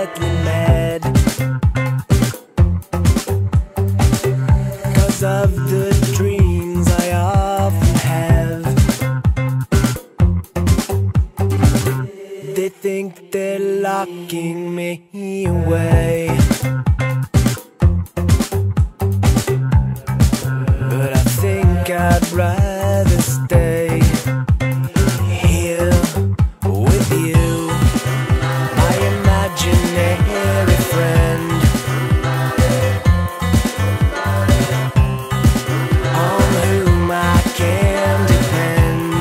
deadly mad, 'cause of the dreams I often have. They think they're locking me away, but I think I'd rather stay here with you, my imaginary friend, on whom I can depend.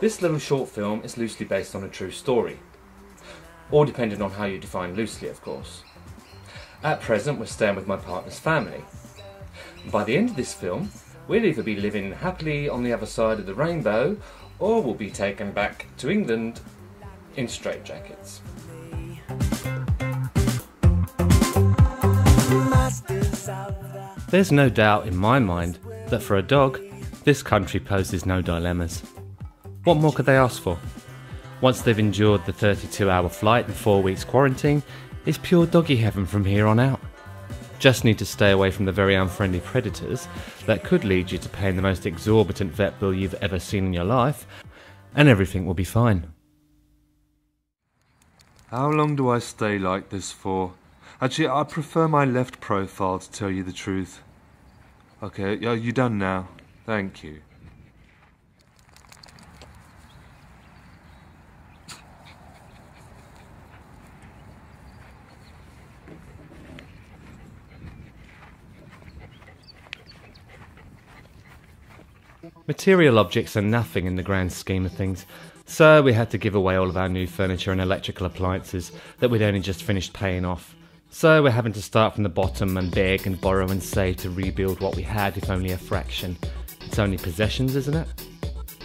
This little short film is loosely based on a true story, all depending on how you define loosely, of course. At present, we're staying with my partner's family. By the end of this film, we'll either be living happily on the other side of the rainbow, or we'll be taken back to England in straitjackets. There's no doubt in my mind that for a dog, this country poses no dilemmas. What more could they ask for? Once they've endured the 32-hour flight and 4 weeks quarantine, it's pure doggy heaven from here on out. Just need to stay away from the very unfriendly predators that could lead you to paying the most exorbitant vet bill you've ever seen in your life, and everything will be fine. How long do I stay like this for? Actually, I prefer my left profile, to tell you the truth. Okay, are you done now? Thank you. Material objects are nothing in the grand scheme of things, so we had to give away all of our new furniture and electrical appliances that we'd only just finished paying off. So we're having to start from the bottom and beg and borrow and save to rebuild what we had, if only a fraction. It's only possessions, isn't it?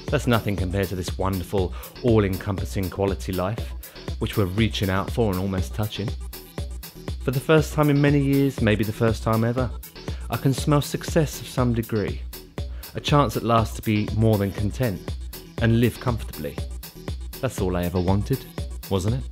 That's nothing compared to this wonderful, all-encompassing quality life, which we're reaching out for and almost touching. For the first time in many years, maybe the first time ever, I can smell success of some degree. A chance at last to be more than content and live comfortably. That's all I ever wanted, wasn't it?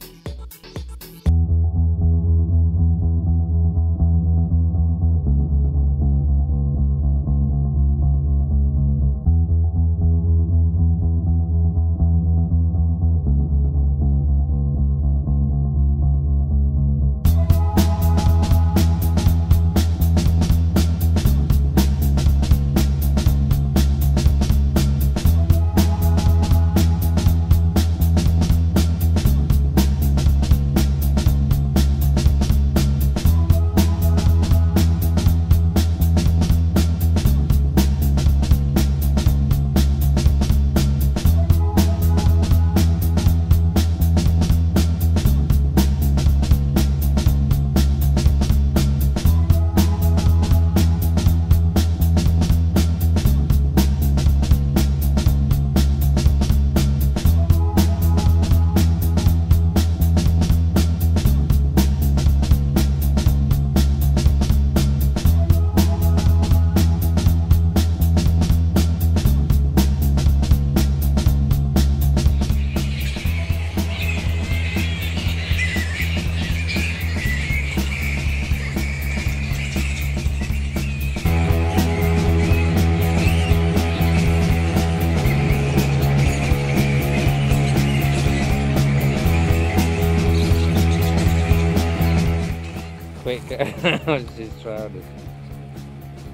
She's drowning.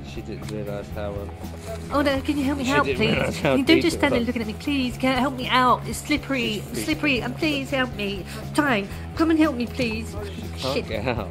She didn't realise how... Oh no, can you help me out, please? Don't just stand there looking at me, please. Can you help me out? It's slippery, slippery, and please help me. Try, come and help me, please. Can't get out.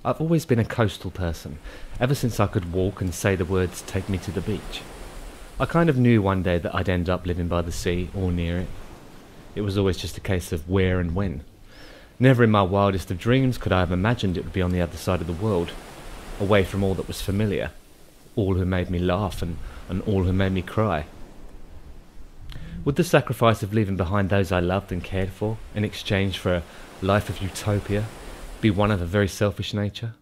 I've always been a coastal person, ever since I could walk and say the words, "Take me to the beach." I kind of knew one day that I'd end up living by the sea or near it. It was always just a case of where and when. Never in my wildest of dreams could I have imagined it would be on the other side of the world, away from all that was familiar. all who made me laugh and all who made me cry. Would the sacrifice of leaving behind those I loved and cared for in exchange for a life of utopia be one of a very selfish nature?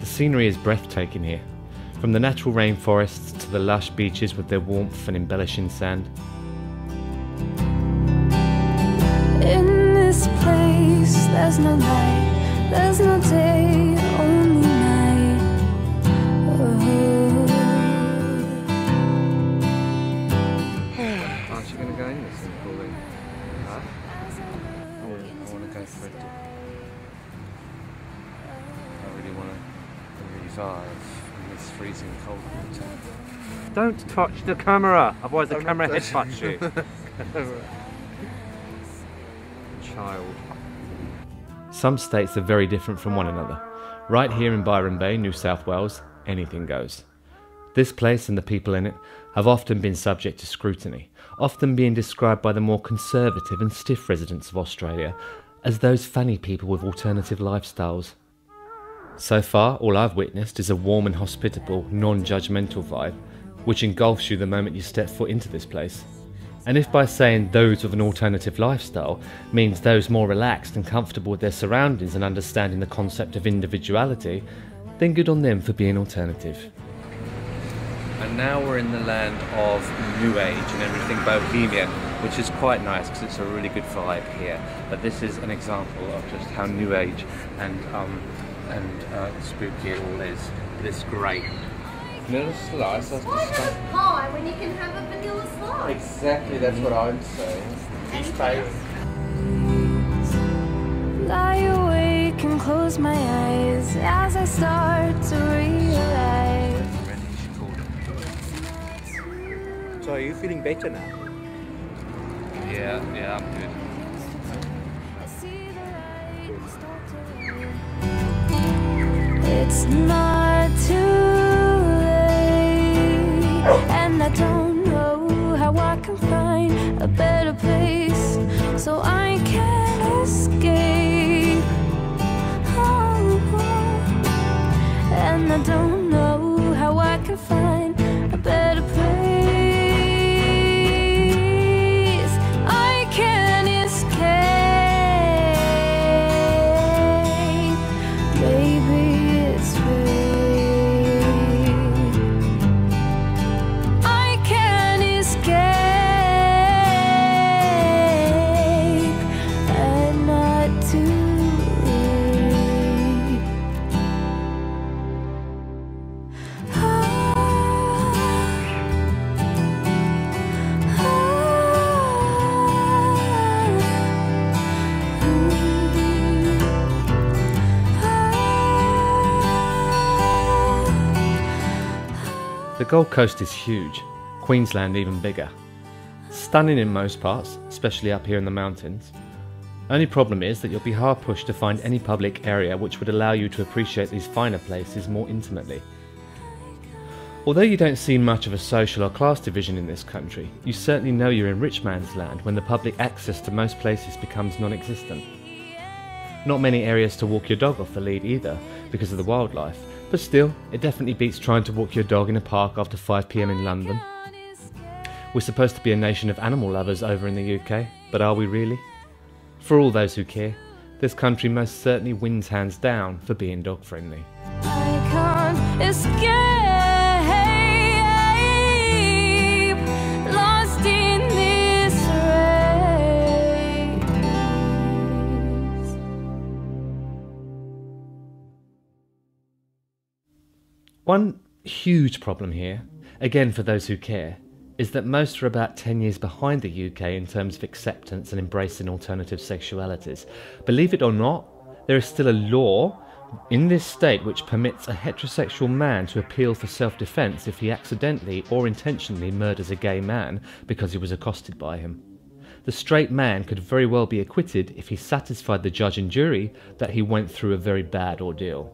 The scenery is breathtaking here, from the natural rainforests to the lush beaches with their warmth and embellishing sand. In this place, there's no night, there's no day, only night. Aren't you going to go in this thing, Pauline? Huh? I want to go for a dip. I really want to revive in this freezing cold water. Don't touch the camera, otherwise the camera headbutts you. Child. Some states are very different from one another. Right here in Byron Bay, New South Wales, anything goes. This place and the people in it have often been subject to scrutiny, often being described by the more conservative and stiff residents of Australia as those funny people with alternative lifestyles. So far, all I've witnessed is a warm and hospitable, non-judgmental vibe, which engulfs you the moment you step foot into this place. And if by saying those with an alternative lifestyle means those more relaxed and comfortable with their surroundings and understanding the concept of individuality, then good on them for being alternative. And now we're in the land of New Age and everything Bohemian, which is quite nice because it's a really good vibe here. But this is an example of just how New Age and spooky it all is. But it's great. Vanilla slice, that's Why have pie when you can have a vanilla slice? exactly, that's what I'm saying. He's fake. Lie awake and close my eyes as I start to realize. So are you feeling better now? Yeah, I'm good. I see the light start to rise. It's not too late, and I don't know how I can find a better place so I can escape. Oh, and I don't know how I can find a better place. I can escape. Maybe it's fate. I can escape and not too late. The Gold Coast is huge, Queensland even bigger. Stunning in most parts, especially up here in the mountains. Only problem is that you'll be hard pushed to find any public area which would allow you to appreciate these finer places more intimately. Although you don't see much of a social or class division in this country, you certainly know you're in rich man's land when the public access to most places becomes non-existent. Not many areas to walk your dog off the lead either, because of the wildlife, but still, it definitely beats trying to walk your dog in a park after 5 PM in London. We're supposed to be a nation of animal lovers over in the UK, but are we really? For all those who care, this country most certainly wins hands down for being dog friendly. I can't escape. One huge problem here, again for those who care, is that most are about 10 years behind the UK in terms of acceptance and embracing alternative sexualities. Believe it or not, there is still a law in this state which permits a heterosexual man to appeal for self-defence if he accidentally or intentionally murders a gay man because he was accosted by him. The straight man could very well be acquitted if he satisfied the judge and jury that he went through a very bad ordeal.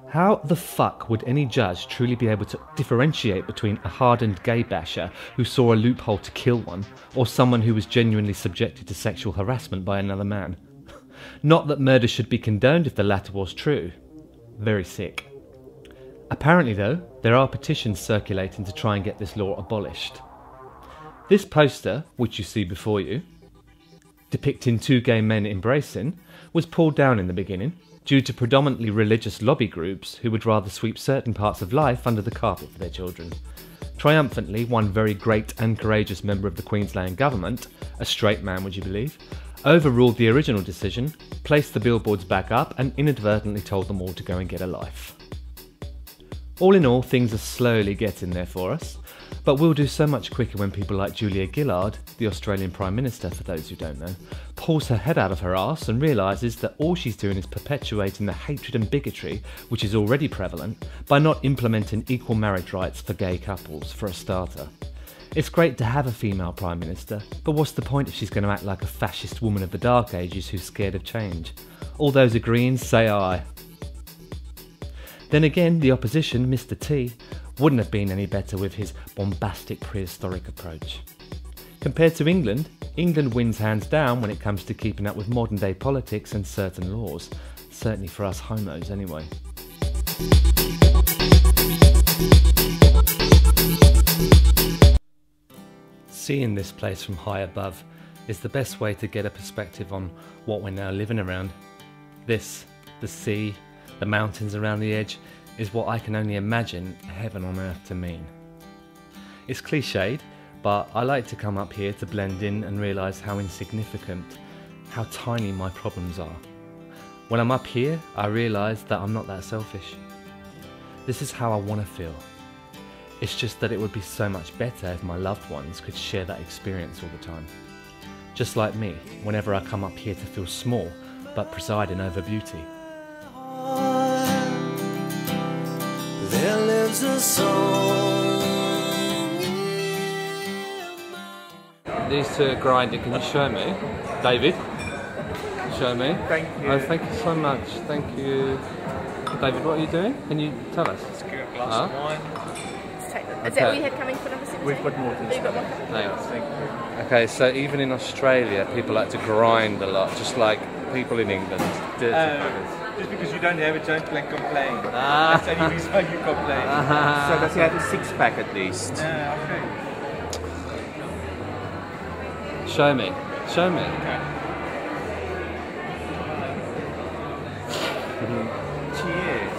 How the fuck would any judge truly be able to differentiate between a hardened gay basher who saw a loophole to kill one, or someone who was genuinely subjected to sexual harassment by another man? Not that murder should be condoned if the latter was true. Very sick. Apparently though, there are petitions circulating to try and get this law abolished. This poster, which you see before you, depicting two gay men embracing, was pulled down in the beginning due to predominantly religious lobby groups who would rather sweep certain parts of life under the carpet for their children. Triumphantly, one very great and courageous member of the Queensland government, a straight man would you believe, overruled the original decision, placed the billboards back up and inadvertently told them all to go and get a life. All in all, things are slowly getting there for us, but we'll do so much quicker when people like Julia Gillard, the Australian Prime Minister for those who don't know, pulls her head out of her arse and realises that all she's doing is perpetuating the hatred and bigotry which is already prevalent by not implementing equal marriage rights for gay couples, for a starter. It's great to have a female Prime Minister, but what's the point if she's going to act like a fascist woman of the Dark Ages who's scared of change? All those agreeing say aye. Then again, the opposition, Mr T, wouldn't have been any better with his bombastic prehistoric approach. Compared to England, England wins hands down when it comes to keeping up with modern day politics and certain laws. Certainly for us homos anyway. Seeing this place from high above is the best way to get a perspective on what we're now living around. This, the sea, the mountains around the edge, is what I can only imagine heaven on earth to mean. It's cliched, but I like to come up here to blend in and realise how insignificant, how tiny my problems are. When I'm up here, I realise that I'm not that selfish. This is how I want to feel. It's just that it would be so much better if my loved ones could share that experience all the time. Just like me, whenever I come up here to feel small, but presiding over beauty. There lives a song. These two are grinding. Can you show me? David? Show me. Thank you. Oh, thank you so much. Thank you. David, what are you doing? Can you tell us? Let's get a glass of wine. Is that what you had coming for number 17? We've got more than You've got more? Thanks. Thank you. Okay, so even in Australia, people like to grind a lot, just like people in England. Dirty buggers. Just because you don't have it, don't complain. Ah. That's the only reason why you complain. So does he have a six-pack at least? Okay. Show me. Show me. Cheers.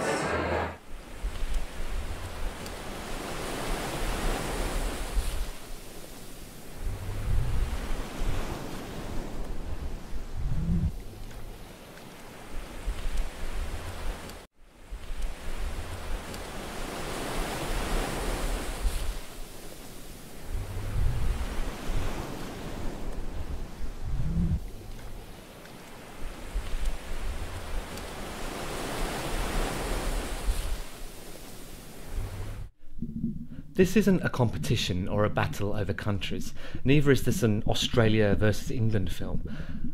This isn't a competition or a battle over countries, neither is this an Australia versus England film.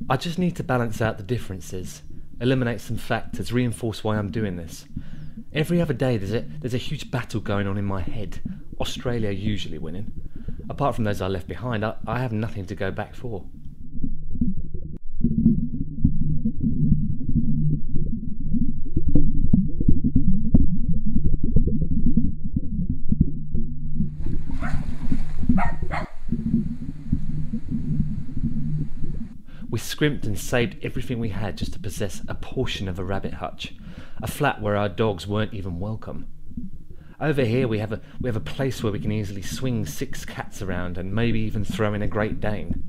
I just need to balance out the differences, eliminate some factors, reinforce why I'm doing this. Every other day there's a huge battle going on in my head, Australia usually winning. Apart from those I left behind, I have nothing to go back for. We scrimped and saved everything we had just to possess a portion of a rabbit hutch, a flat where our dogs weren't even welcome. Over here we have a place where we can easily swing 6 cats around and maybe even throw in a Great Dane.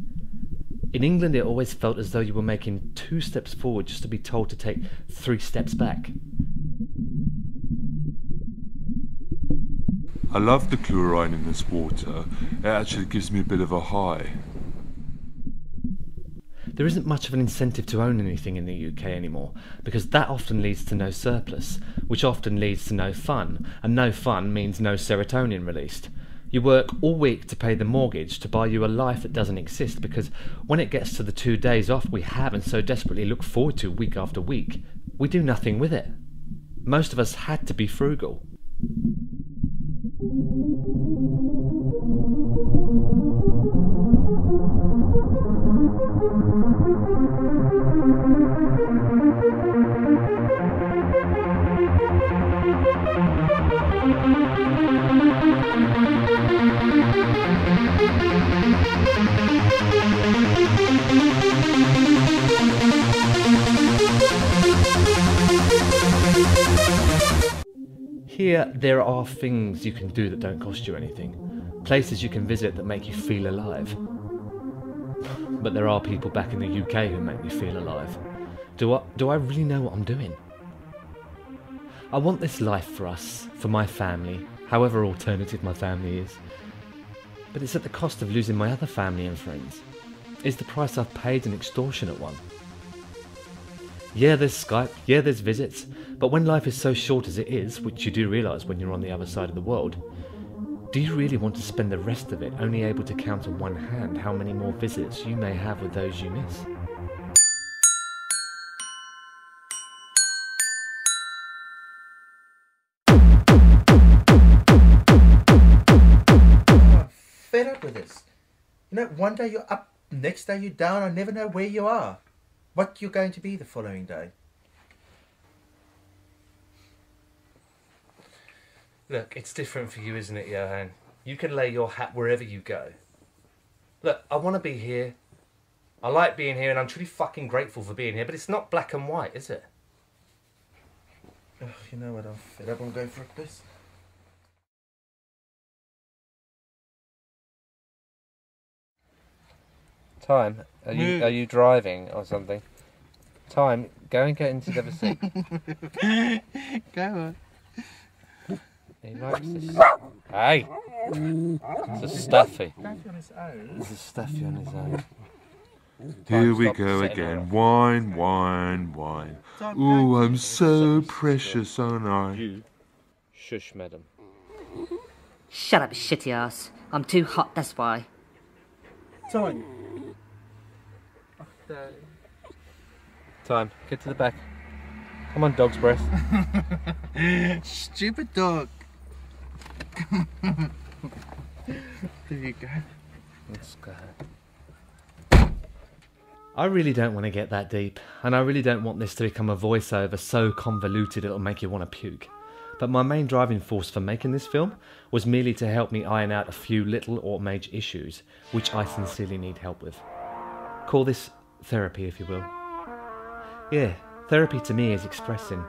In England it always felt as though you were making 2 steps forward just to be told to take 3 steps back. I love the chlorine in this water. It actually gives me a bit of a high. There isn't much of an incentive to own anything in the UK anymore, because that often leads to no surplus, which often leads to no fun, and no fun means no serotonin released. You work all week to pay the mortgage to buy you a life that doesn't exist, because when it gets to the 2 days off we have and so desperately look forward to week after week, we do nothing with it. Most of us had to be frugal. Here, there are things you can do that don't cost you anything. Places you can visit that make you feel alive. But there are people back in the UK who make me feel alive. Do I really know what I'm doing? I want this life for us, for my family, however alternative my family is. But it's at the cost of losing my other family and friends. Is the price I've paid an extortionate one? Yeah, there's Skype, yeah, there's visits, but when life is so short as it is, which you do realise when you're on the other side of the world, do you really want to spend the rest of it only able to count on one hand how many more visits you may have with those you miss? I'm fed up with this. You know, one day you're up, next day you're down, I never know where you are. What you're going to be the following day. Look, it's different for you, isn't it, Johan? You can lay your hat wherever you go. Look, I want to be here. I like being here and I'm truly fucking grateful for being here, but it's not black and white, is it? Ugh, you know what, I'm fed up, I'm going for a piss. Time, are you driving or something? Time, go and get into the other seat. Go on. He likes this. Hey! It's a stuffy. It's a stuffy on his own. Here we go again. Wine, wine, wine. Ooh, I'm so precious, aren't I? You shush, madam. Shut up, shitty ass. I'm too hot, that's why. Time. Time, get to the back. Come on, dog's breath. Stupid dog. There you go. Let's go. I really don't want to get that deep, and I really don't want this to become a voiceover so convoluted it'll make you want to puke. But my main driving force for making this film was merely to help me iron out a few little or major issues, which I sincerely need help with. Call this therapy, if you will. Yeah, therapy to me is expressing.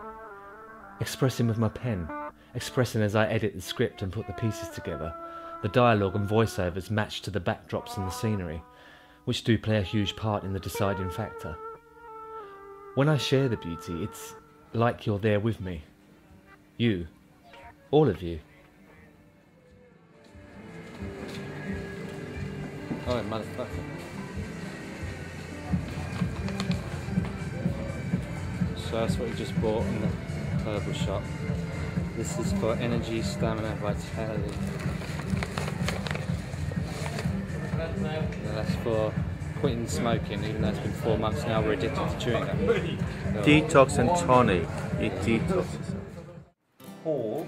Expressing with my pen. Expressing as I edit the script and put the pieces together. The dialogue and voiceovers match to the backdrops and the scenery, which do play a huge part in the deciding factor. When I share the beauty, it's like you're there with me. You. All of you. Oh, motherfucker. So that's what you just bought in the herbal shop. This is for energy, stamina, vitality. And that's for quitting smoking, even though it's been 4 months now, we're addicted to chewing gum. Detox and tonic. It detoxes. Hall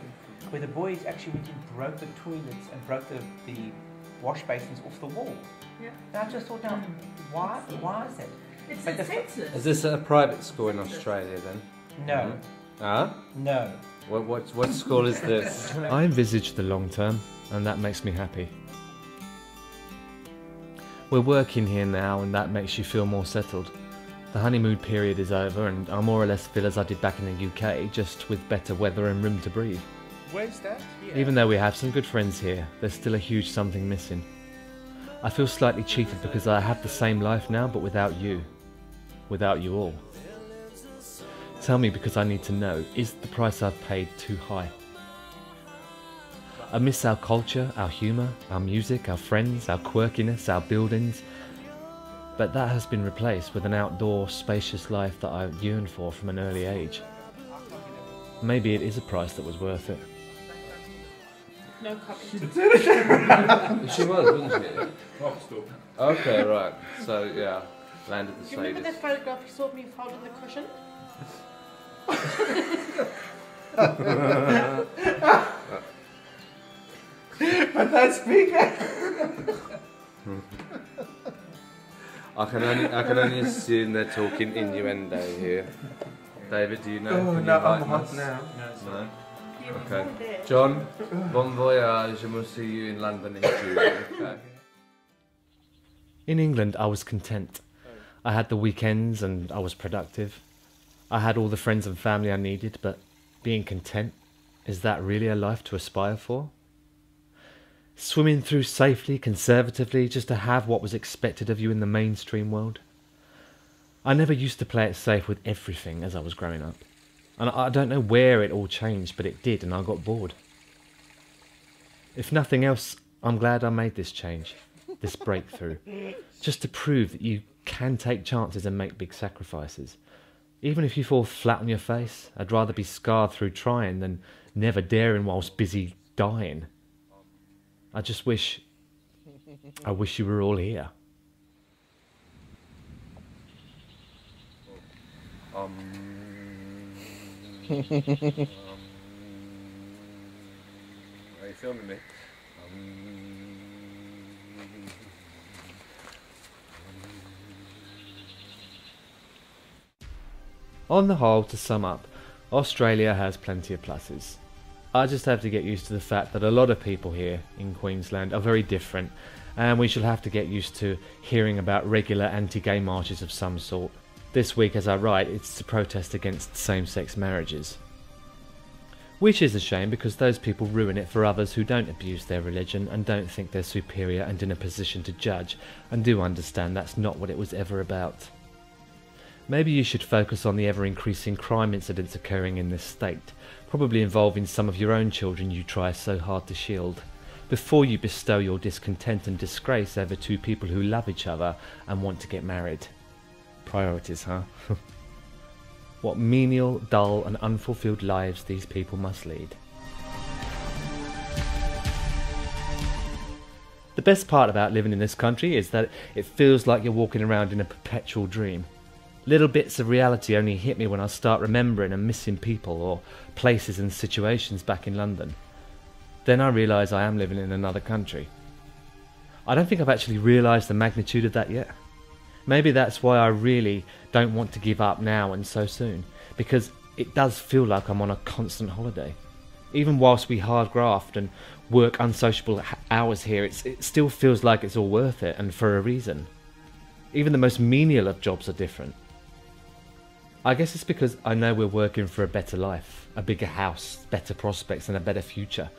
where the boys actually went and broke the toilets and broke the wash basins off the wall. Yeah. And I just thought, now, why is that? It's But the- senseless. Is this at a private school in Australia then? No, Huh? no. What school is this? I envisage the long term, and that makes me happy. We're working here now, and that makes you feel more settled. The honeymoon period is over, and I more or less feel as I did back in the UK, just with better weather and room to breathe. Where's that? Here. Even though we have some good friends here, there's still a huge something missing. I feel slightly cheated because I have the same life now, but without you. Without you all. Tell me, because I need to know, is the price I've paid too high? I miss our culture, our humour, our music, our friends, our quirkiness, our buildings. But that has been replaced with an outdoor, spacious life that I yearned for from an early age. Maybe it is a price that was worth it. No copy. She was, wasn't she? Okay, right. So, yeah, landed the Do you remember Sadies. that photograph you saw me holding the cushion? But that's bigger. I can only assume they're talking innuendo here. David, do you know? Oh, Can you no, I'm enlighten hot us? now. No? Okay. John, bon voyage, and we'll see you in London in June. Okay. In England, I was content. I had the weekends and I was productive. I had all the friends and family I needed, but being content, is that really a life to aspire for? Swimming through safely, conservatively, just to have what was expected of you in the mainstream world? I never used to play it safe with everything as I was growing up. And I don't know where it all changed, but it did, and I got bored. If nothing else, I'm glad I made this change, this breakthrough, just to prove that you can take chances and make big sacrifices. Even if you fall flat on your face, I'd rather be scarred through trying than never daring whilst busy dying. I wish you were all here. Are you filming me? On the whole, to sum up, Australia has plenty of pluses. I just have to get used to the fact that a lot of people here in Queensland are very different, and we shall have to get used to hearing about regular anti-gay marches of some sort. This week, as I write, it's to protest against same-sex marriages. Which is a shame, because those people ruin it for others who don't abuse their religion and don't think they're superior and in a position to judge, and do understand that's not what it was ever about. Maybe you should focus on the ever-increasing crime incidents occurring in this state, probably involving some of your own children you try so hard to shield, before you bestow your discontent and disgrace over two people who love each other and want to get married. Priorities, huh? What menial, dull and unfulfilled lives these people must lead. The best part about living in this country is that it feels like you're walking around in a perpetual dream. Little bits of reality only hit me when I start remembering and missing people or places and situations back in London. Then I realise I am living in another country. I don't think I've actually realised the magnitude of that yet. Maybe that's why I really don't want to give up now and so soon, because it does feel like I'm on a constant holiday. Even whilst we hard graft and work unsociable hours here, it still feels like it's all worth it, and for a reason. Even the most menial of jobs are different. I guess it's because I know we're working for a better life, a bigger house, better prospects and a better future.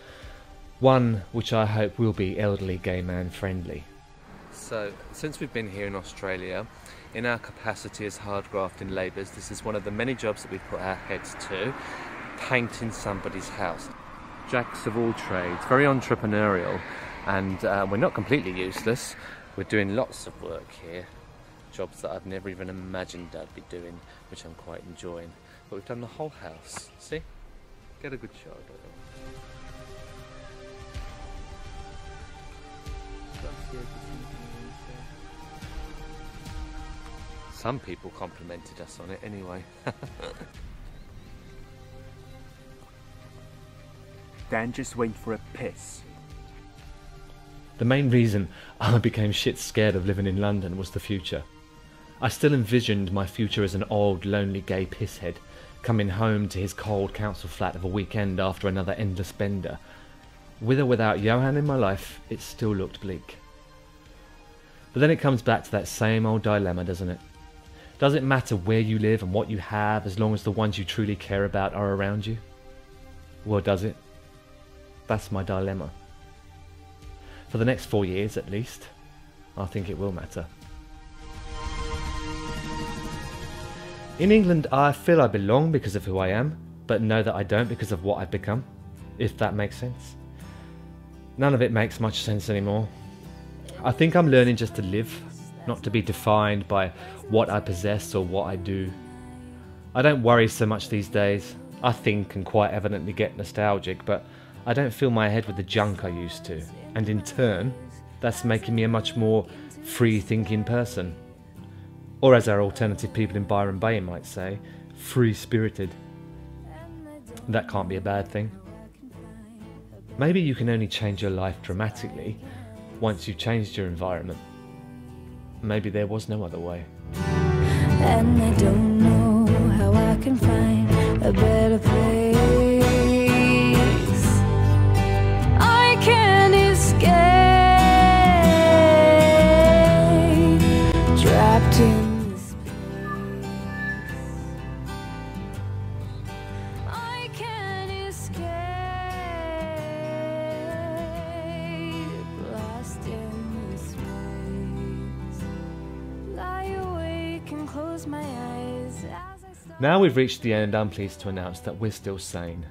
One which I hope will be elderly gay man friendly. So, since we've been here in Australia, in our capacity as hard grafting labourers, this is one of the many jobs that we've put our heads to, painting somebody's house. Jacks of all trades, very entrepreneurial, and we're not completely useless. We're doing lots of work here, jobs that I've never even imagined I'd be doing, which I'm quite enjoying. But we've done the whole house, see? Get a good shot of it. Some people complimented us on it anyway. Dan just went for a piss. The main reason I became shit scared of living in London was the future. I still envisioned my future as an old, lonely gay pisshead, coming home to his cold council flat of a weekend after another endless bender. With or without Johan in my life, it still looked bleak. But then it comes back to that same old dilemma, doesn't it? Does it matter where you live and what you have as long as the ones you truly care about are around you? Well, does it? That's my dilemma. For the next 4 years, at least, I think it will matter. In England, I feel I belong because of who I am, but know that I don't because of what I've become, if that makes sense. None of it makes much sense anymore. I think I'm learning just to live, not to be defined by what I possess or what I do. I don't worry so much these days. I think and quite evidently get nostalgic, but I don't fill my head with the junk I used to. And in turn, that's making me a much more free-thinking person. Or as our alternative people in Byron Bay might say, free-spirited. That can't be a bad thing. Maybe you can only change your life dramatically once you've changed your environment. Maybe there was no other way. And I don't know how I can find a better place. I can't escape, trapped in this place. I can't escape, lost in this maze. Lie awake and close my eyes as I start. Now we've reached the end, I'm pleased to announce that we're still sane.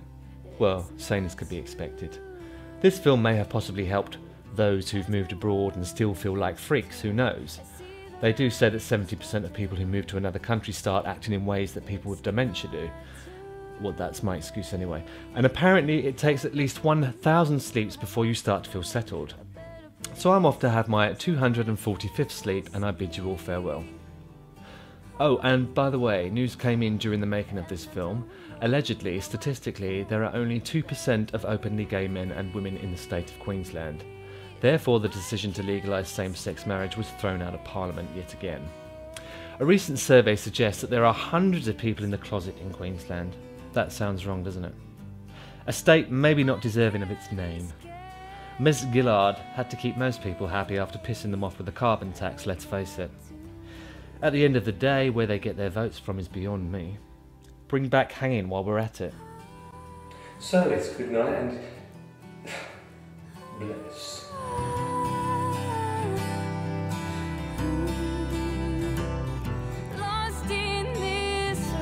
Well, sane as could be expected. This film may have possibly helped those who've moved abroad and still feel like freaks, who knows? They do say that 70% of people who move to another country start acting in ways that people with dementia do. Well, that's my excuse anyway. And apparently it takes at least 1,000 sleeps before you start to feel settled. So I'm off to have my 245th sleep, and I bid you all farewell. Oh, and by the way, news came in during the making of this film. Allegedly, statistically, there are only 2% of openly gay men and women in the state of Queensland. Therefore, the decision to legalise same-sex marriage was thrown out of Parliament yet again. A recent survey suggests that there are hundreds of people in the closet in Queensland. That sounds wrong, doesn't it? A state maybe not deserving of its name. Ms Gillard had to keep most people happy after pissing them off with the carbon tax, let's face it. At the end of the day, where they get their votes from is beyond me. Bring back hanging while we're at it. So it's good night and bless. Lost in this race.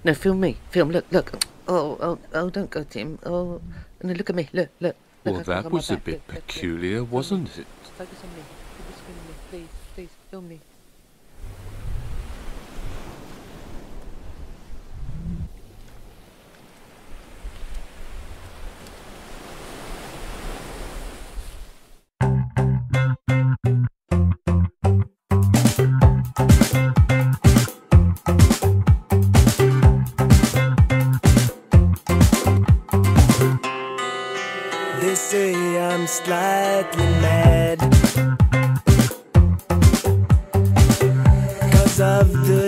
No, film me. Film, look. Oh, don't go, Tim. Oh, no, look at me. Look. Well, that was a bit peculiar, wasn't it? Focus on me. Just film me. Please, film me. They say I'm slightly mad 'cause of the